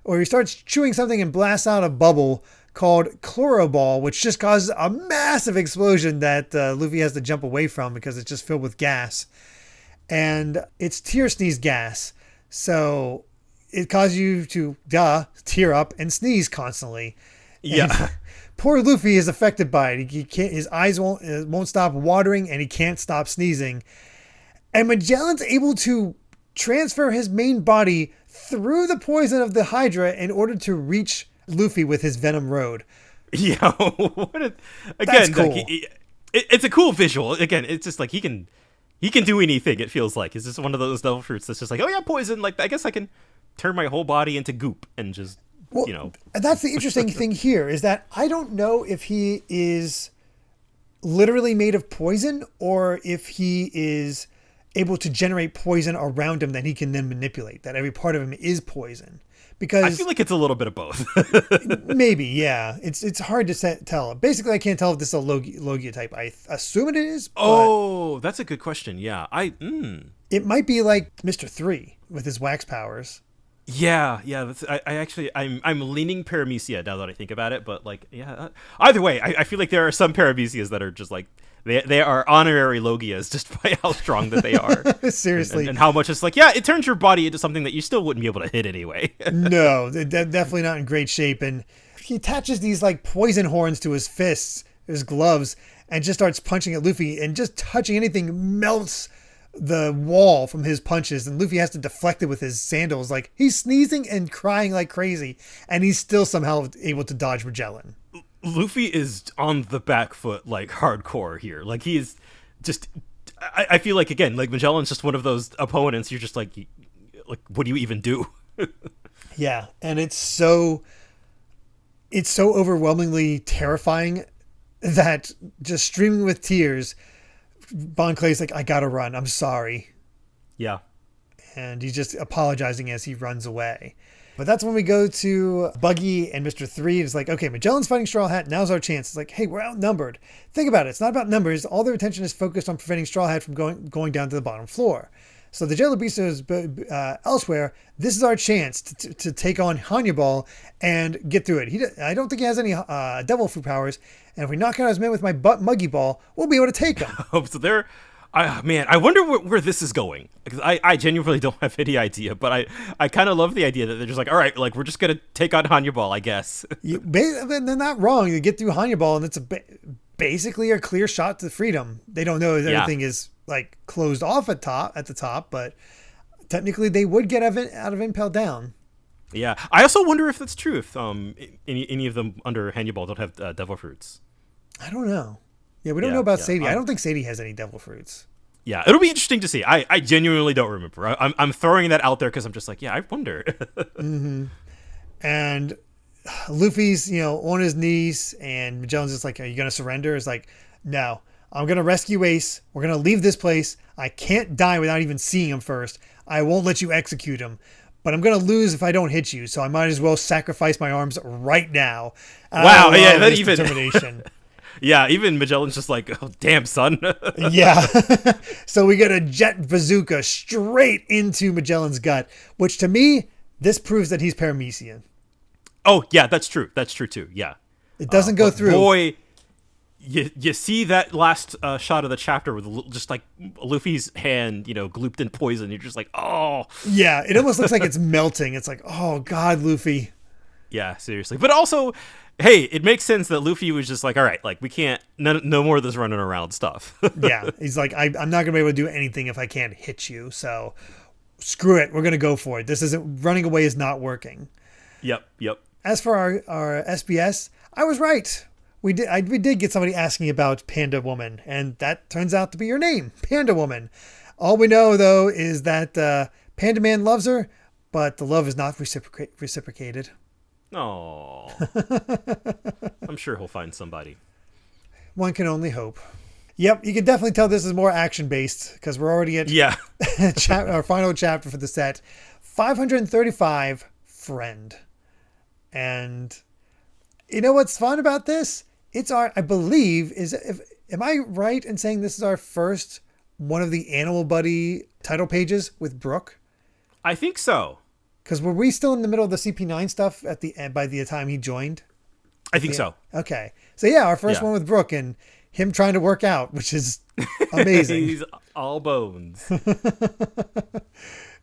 where he starts chewing something and blasts out a bubble called Chloroball, which just causes a massive explosion that Luffy has to jump away from because it's just filled with gas. And it's tear sneeze gas. So it causes you to, tear up and sneeze constantly. Yeah. And poor Luffy is affected by it. He can't, his eyes won't stop watering and he can't stop sneezing. And Magellan's able to transfer his main body through the poison of the Hydra in order to reach Luffy with his Venom Road. Yeah, That's cool. Like, it's a cool visual. Again, it's just like he can do anything. It feels like it's just one of those devil fruits that's just like, oh yeah, poison. Like, I guess I can turn my whole body into goop and just And that's the interesting thing here is that I don't know if he is literally made of poison or if he is able to generate poison around him that he can then manipulate. That every part of him is poison. Because I feel like it's a little bit of both. maybe, yeah. It's hard to tell. Basically, I can't tell if this is a Logia type. I assume it is. Oh, that's a good question. Yeah, It might be like Mr. 3 with his wax powers. Yeah. I'm leaning Paramecia now that I think about it. But like, yeah. Either way, I feel like there are some Paramecias that are just like they are honorary Logias just by how strong that they are. Seriously, and how much it's like, yeah, it turns your body into something that you still wouldn't be able to hit anyway. No, they're definitely not in great shape. And he attaches these like poison horns to his fists, his gloves, and just starts punching at Luffy. And just touching anything melts the wall from his punches, and Luffy has to deflect it with his sandals. Like, he's sneezing and crying like crazy, and he's still somehow able to dodge Magellan. Luffy is on the back foot, like, hardcore here. Like, he is just... I feel like, again, like, Magellan's just one of those opponents you're just like, what do you even do? Yeah, and it's so overwhelmingly terrifying that just streaming with tears, Bon Clay's like, I gotta run. I'm sorry. Yeah. And he's just apologizing as he runs away. But that's when we go to Buggy and Mr. 3. It's like, okay, Magellan's fighting Straw Hat. Now's our chance. It's like, hey, we're outnumbered. Think about it. It's not about numbers. All their attention is focused on preventing Straw Hat from going down to the bottom floor. So the Jailer Beast is elsewhere. This is our chance to take on Hannibal and get through it. I don't think he has any devil fruit powers. And if we knock out his men with my Muggy Ball, we'll be able to take him. So they're... man, I wonder where this is going, because I genuinely don't have any idea, but I kind of love the idea that they're just like, all right, like, we're just going to take on Hannibal, I guess. They're not wrong. You get through Hannibal, and it's basically a clear shot to freedom. They don't know if everything is like closed off at the top, but technically they would get out of Impel down. Yeah, I also wonder if that's true, if any of them under Hannibal don't have devil fruits. I don't know. Yeah, we don't know about Sadie. I don't think Sadie has any devil fruits. Yeah, it'll be interesting to see. I genuinely don't remember. I'm throwing that out there because I'm just like, yeah, I wonder. Mm-hmm. And Luffy's, on his knees, and Magellan's just like, are you going to surrender? It's like, no, I'm going to rescue Ace. We're going to leave this place. I can't die without even seeing him first. I won't let you execute him. But I'm going to lose if I don't hit you, so I might as well sacrifice my arms right now. Wow, yeah, that even... determination. Yeah, even Magellan's just like, oh, damn, son. Yeah. So we get a jet bazooka straight into Magellan's gut, which to me, this proves that he's Paramecian. Oh, yeah, that's true. That's true, too. Yeah. It doesn't go through. Boy, you see that last shot of the chapter with just like Luffy's hand, glooped in poison. You're just like, oh. Yeah, it almost looks like it's melting. It's like, oh, God, Luffy. Yeah, seriously. But also... hey, it makes sense that Luffy was just like, all right, like, we can't, no more of this running around stuff. Yeah, he's like, I'm not going to be able to do anything if I can't hit you, so screw it, we're going to go for it. Running away is not working. Yep. As for our SBS, I was right. We did get somebody asking about Panda Woman, and that turns out to be your name, Panda Woman. All we know, though, is that Panda Man loves her, but the love is not reciprocated. Oh, I'm sure he'll find somebody. One can only hope. Yep, you can definitely tell this is more action-based because we're already at our final chapter for the set, 535, Friend. And you know what's fun about this? It's I believe, am I right in saying this is our first one of the Animal Buddy title pages with Brooke? I think so. Because were we still in the middle of the CP9 stuff at the end by the time he joined? I think so. Okay. So yeah, our first one with Brooke and him trying to work out, which is amazing. He's all bones.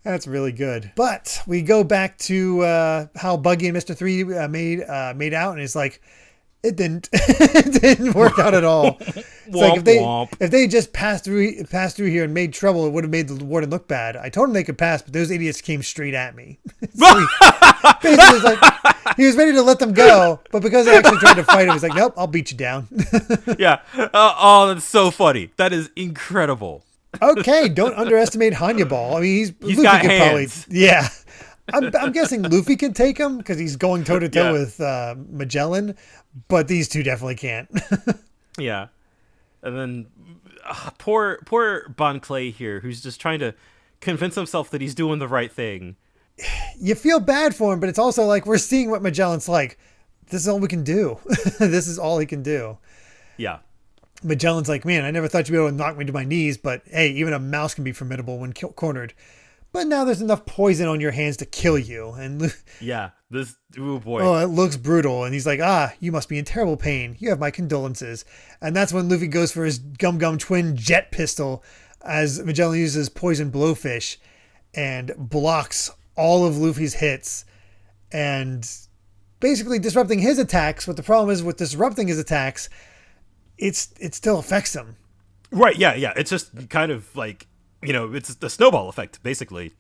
That's really good. But we go back to how Buggy and Mr. 3 made out, and it's like, it didn't work out at all. It's like if they just passed through here and made trouble, it would have made the Warden look bad. I told them they could pass, but those idiots came straight at me. So he was ready to let them go, but because they actually tried to fight him, he's like, nope, I'll beat you down. Yeah. Oh, that's so funny. That is incredible. Okay, don't underestimate Hannibal. I mean, he's got hands. Yeah. I'm guessing Luffy can take him because he's going toe-to-toe with Magellan, but these two definitely can't. Yeah. And then poor Bon Clay here, who's just trying to convince himself that he's doing the right thing. You feel bad for him, but it's also like we're seeing what Magellan's like. This is all we can do. This is all he can do. Yeah. Magellan's like, man, I never thought you'd be able to knock me to my knees, but hey, even a mouse can be formidable when cornered. But now there's enough poison on your hands to kill you. And yeah, oh boy. Oh, it looks brutal. And he's like, you must be in terrible pain. You have my condolences. And that's when Luffy goes for his Gum Gum twin jet pistol as Magellan uses poison blowfish and blocks all of Luffy's hits and basically disrupting his attacks. But the problem is with disrupting his attacks, it still affects him. Right. Yeah. Yeah. It's just kind of like, it's the snowball effect, basically.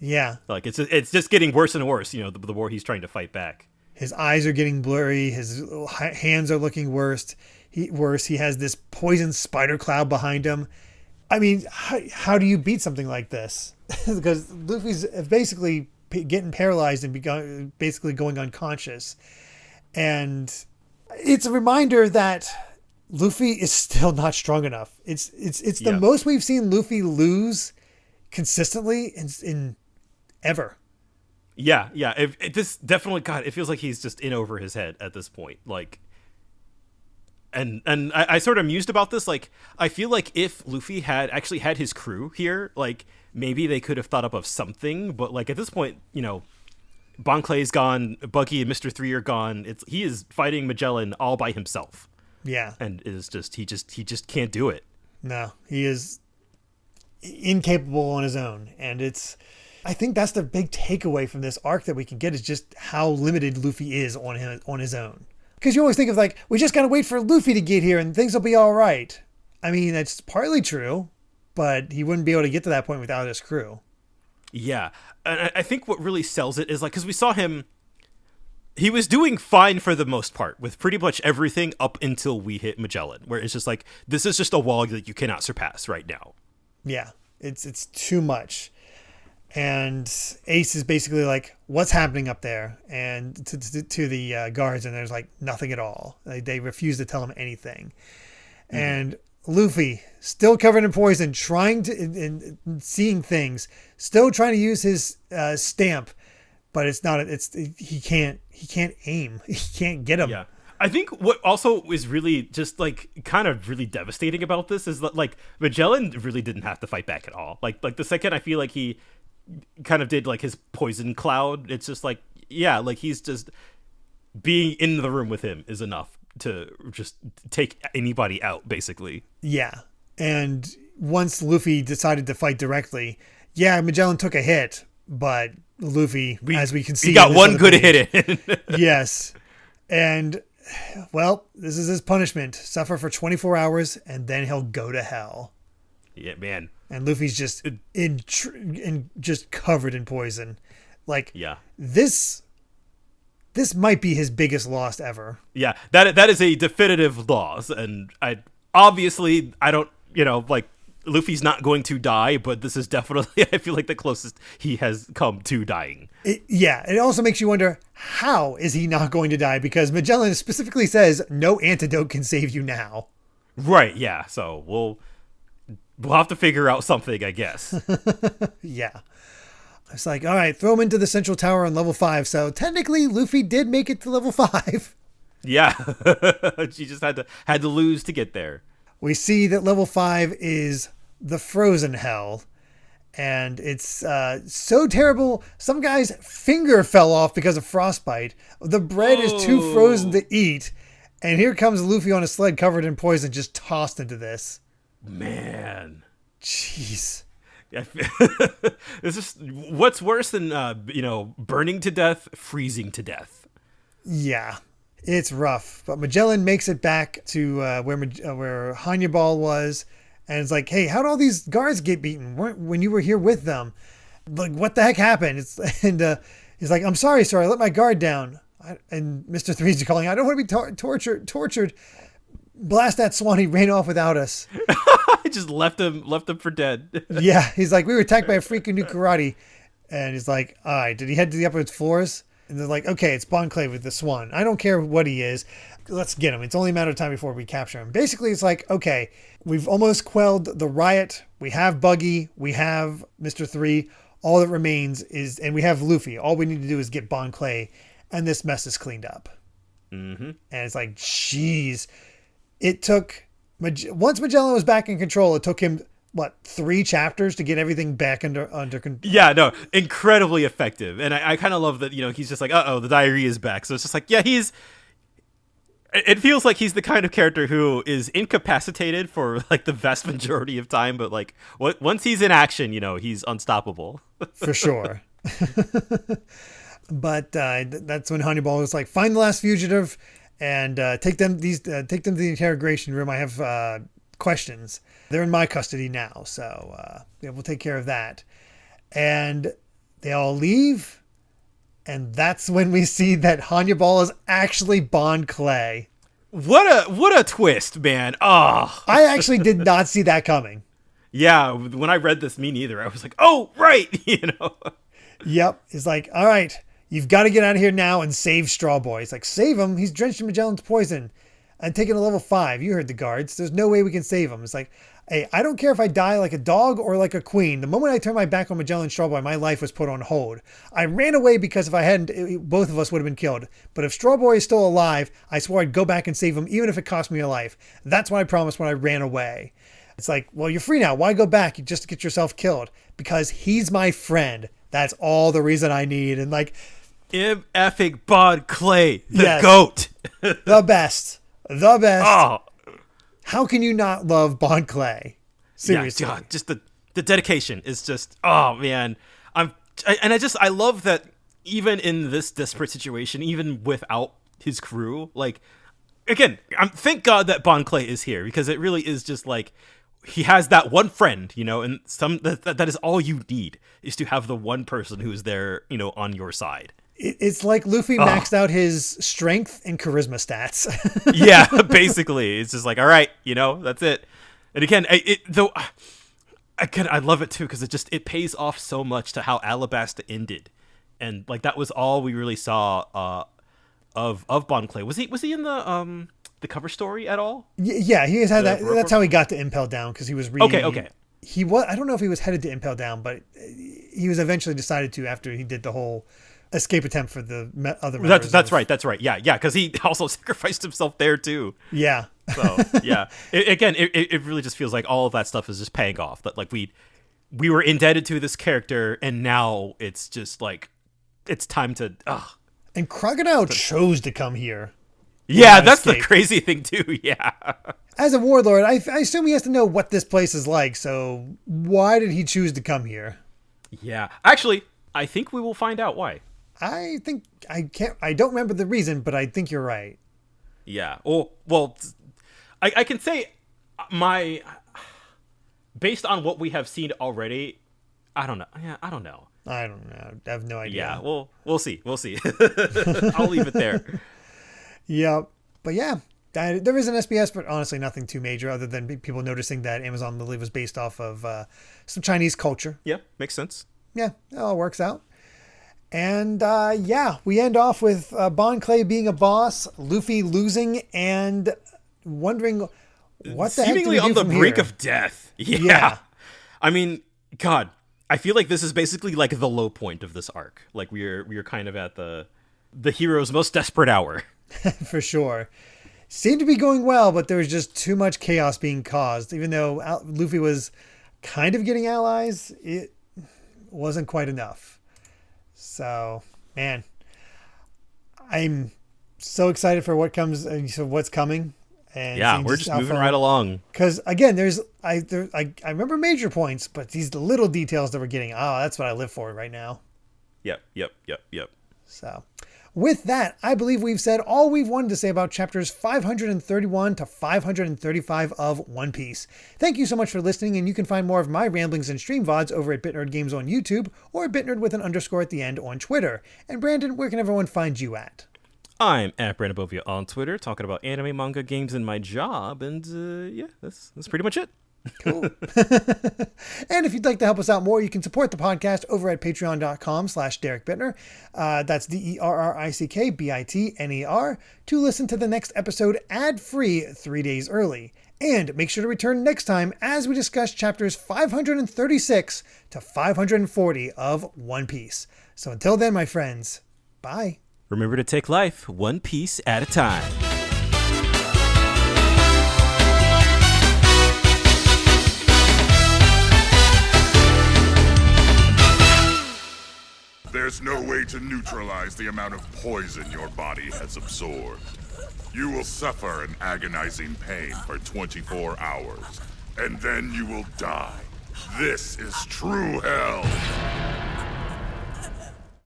Yeah. Like it's just getting worse and worse, the more he's trying to fight back. His eyes are getting blurry. His hands are looking worse. He has this poison spider cloud behind him. I mean, how do you beat something like this? Because Luffy's basically getting paralyzed and basically going unconscious. And it's a reminder that Luffy is still not strong enough. It's the most we've seen Luffy lose consistently in ever. Yeah. This definitely, God, it feels like he's just in over his head at this point. Like, and I sort of mused about this. Like, I feel like if Luffy had actually had his crew here, like maybe they could have thought up of something. But like at this point, Bon Clay's gone, Buggy and Mr. 3 are gone. He is fighting Magellan all by himself. Yeah. And is just he just can't do it. No, he is incapable on his own. And I think that's the big takeaway from this arc that we can get is just how limited Luffy is on his own. Because you always think of like, we just got to wait for Luffy to get here and things will be all right. I mean, that's partly true, but he wouldn't be able to get to that point without his crew. Yeah. And I think what really sells it is like, because we saw him, he was doing fine for the most part with pretty much everything up until we hit Magellan, where it's just like, this is just a wall that you cannot surpass right now. Yeah, it's too much. And Ace is basically like, what's happening up there? And to the guards, and there's like nothing at all. They refuse to tell him anything. Mm-hmm. And Luffy, still covered in poison, trying to, and seeing things, still trying to use his stamp, but he can't aim. He can't get him. Yeah. I think what also is really just like kind of really devastating about this is that like Magellan really didn't have to fight back at all. Like the second I feel like he kind of did like his poison cloud, it's just like, yeah, like he's just being in the room with him is enough to just take anybody out, basically. Yeah. And once Luffy decided to fight directly, Magellan took a hit, but Luffy, as we can see, he got one good hit in. Yes. And well, this is his punishment. Suffer for 24 hours and then he'll go to hell. Yeah, man. And Luffy's just just covered in poison. Like, yeah. This might be his biggest loss ever. Yeah, that is a definitive loss, and I don't, like Luffy's not going to die, but this is definitely, I feel like, the closest he has come to dying. It also makes you wonder, how is he not going to die? Because Magellan specifically says no antidote can save you now. Right, yeah. So we'll have to figure out something, I guess. Yeah. It's like, all right, throw him into the central tower on level 5. So technically, Luffy did make it to level 5. Yeah. She just had to lose to get there. We see that level 5 is the frozen hell. And it's so terrible. Some guy's finger fell off because of frostbite. The bread is too frozen to eat. And here comes Luffy on a sled covered in poison, just tossed into this. Man. Jeez. It's just, what's worse than, burning to death, freezing to death. Yeah. It's rough, but Magellan makes it back to where Hannibal was, and it's like, hey, how'd all these guards get beaten when you were here with them? Like, what the heck happened? He's like, I'm sorry, sir, I let my guard down. And Mr. Three's calling, I don't want to be tortured. Blast that swan, he ran off without us. I just left him for dead. Yeah, he's like, we were attacked by a freak who knew karate. And he's like, all right, did he head to the upper floors? And they're like, okay, it's Bon Clay with the Swan. I don't care what he is. Let's get him. It's only a matter of time before we capture him. Basically, it's like, okay, we've almost quelled the riot. We have Buggy. We have Mr. 3. All that remains is, and we have Luffy. All we need to do is get Bon Clay, and this mess is cleaned up. Mm-hmm. And it's like, jeez. It took, once Magellan was back in control, it took him, 3 chapters to get everything back under control? Yeah, no, incredibly effective. And I kind of love that, he's just like, uh-oh, the diary is back. So it's just like, yeah, it feels like he's the kind of character who is incapacitated for like the vast majority of time, but like once he's in action, he's unstoppable. For sure. But that's when Hannibal was like, find the last fugitive and take them to the interrogation room. I have questions. They're in my custody now, so we'll take care of that. And they all leave, and that's when we see that Hannibal is actually Bon Clay. What a twist, man! Oh, I actually did not see that coming. Yeah, when I read this, me neither. I was like, oh, right, Yep, it's like, all right, you've got to get out of here now and save Straw Boy. It's like, save him? He's drenched in Magellan's poison. I'm taking a level 5. You heard the guards. There's no way we can save him. It's like, hey, I don't care if I die like a dog or like a queen. The moment I turned my back on Magellan Straw Boy, my life was put on hold. I ran away because if I hadn't, both of us would have been killed. But if Straw Boy is still alive, I swore I'd go back and save him, even if it cost me a life. That's what I promised when I ran away. It's like, well, you're free now. Why go back just to get yourself killed? Because he's my friend. That's all the reason I need. And like, effing Bon Clay, the GOAT. The best. The best. Oh. How can you not love Bon Clay? Seriously. Yeah, God, just the dedication is just, oh man. I love that even in this desperate situation, even without his crew, like, again, thank God that Bon Clay is here, because it really is just like, he has that one friend, and that is all you need, is to have the one person who is there, on your side. It's like Luffy maxed out his strength and charisma stats. Yeah, basically. It's just like, all right, that's it. And again, I love it too, because it pays off so much to how Alabasta ended. And like, that was all we really saw of Bon Clay. Was he in the cover story at all? Yeah, he has had that. That's how he got to Impel Down, because he was reading. Okay. He was. I don't know if he was headed to Impel Down, but he was eventually decided to after he did the whole escape attempt for the other members. That's right. Yeah, because he also sacrificed himself there too. Yeah. So yeah, it really just feels like all of that stuff is just paying off. That like we were indebted to this character, and now it's just like it's time to. And Crocodile chose to come here. Yeah, that's the crazy thing too. Yeah. As a warlord, I assume he has to know what this place is like. So why did he choose to come here? Yeah, actually, I think we will find out why. I think I don't remember the reason, but I think you're right. Yeah. Oh, well, I can say based on what we have seen already, I don't know. Yeah, I don't know. I have no idea. Yeah, well, we'll see. I'll leave it there. Yeah. But yeah, there is an SBS, but honestly nothing too major other than people noticing that Amazon Lily was based off of some Chinese culture. Yeah, makes sense. Yeah, it all works out. And we end off with Bon Clay being a boss, Luffy losing, and wondering what the heck do we do seemingly on the brink here? Of death. Yeah. I mean, God, I feel like this is basically like the low point of this arc. Like we're kind of at the hero's most desperate hour. For sure. Seemed to be going well, but there was just too much chaos being caused. Even though Luffy was kind of getting allies, it wasn't quite enough. So, man, I'm so excited for what's coming. And yeah, we're just moving right along. Because again, I remember major points, but these little details that we're getting, that's what I live for right now. Yep. So, with that, I believe we've said all we've wanted to say about chapters 531 to 535 of One Piece. Thank you so much for listening, and you can find more of my ramblings and stream VODs over at BitNerd Games on YouTube, or BitNerd with an underscore at the end on Twitter. And Brandon, where can everyone find you at? I'm at Brandon Bovia on Twitter, talking about anime, manga, games, and my job, and that's pretty much it. Cool. And if you'd like to help us out more, you can support the podcast over at patreon.com/Derek Bittner. That's DERRICKBITNER to listen to the next episode ad-free 3 days early. And make sure to return next time as we discuss chapters 536 to 540 of One Piece. So until then, my friends, bye. Remember to take life one piece at a time. There's no way to neutralize the amount of poison your body has absorbed. You will suffer an agonizing pain for 24 hours, and then you will die. This is true hell.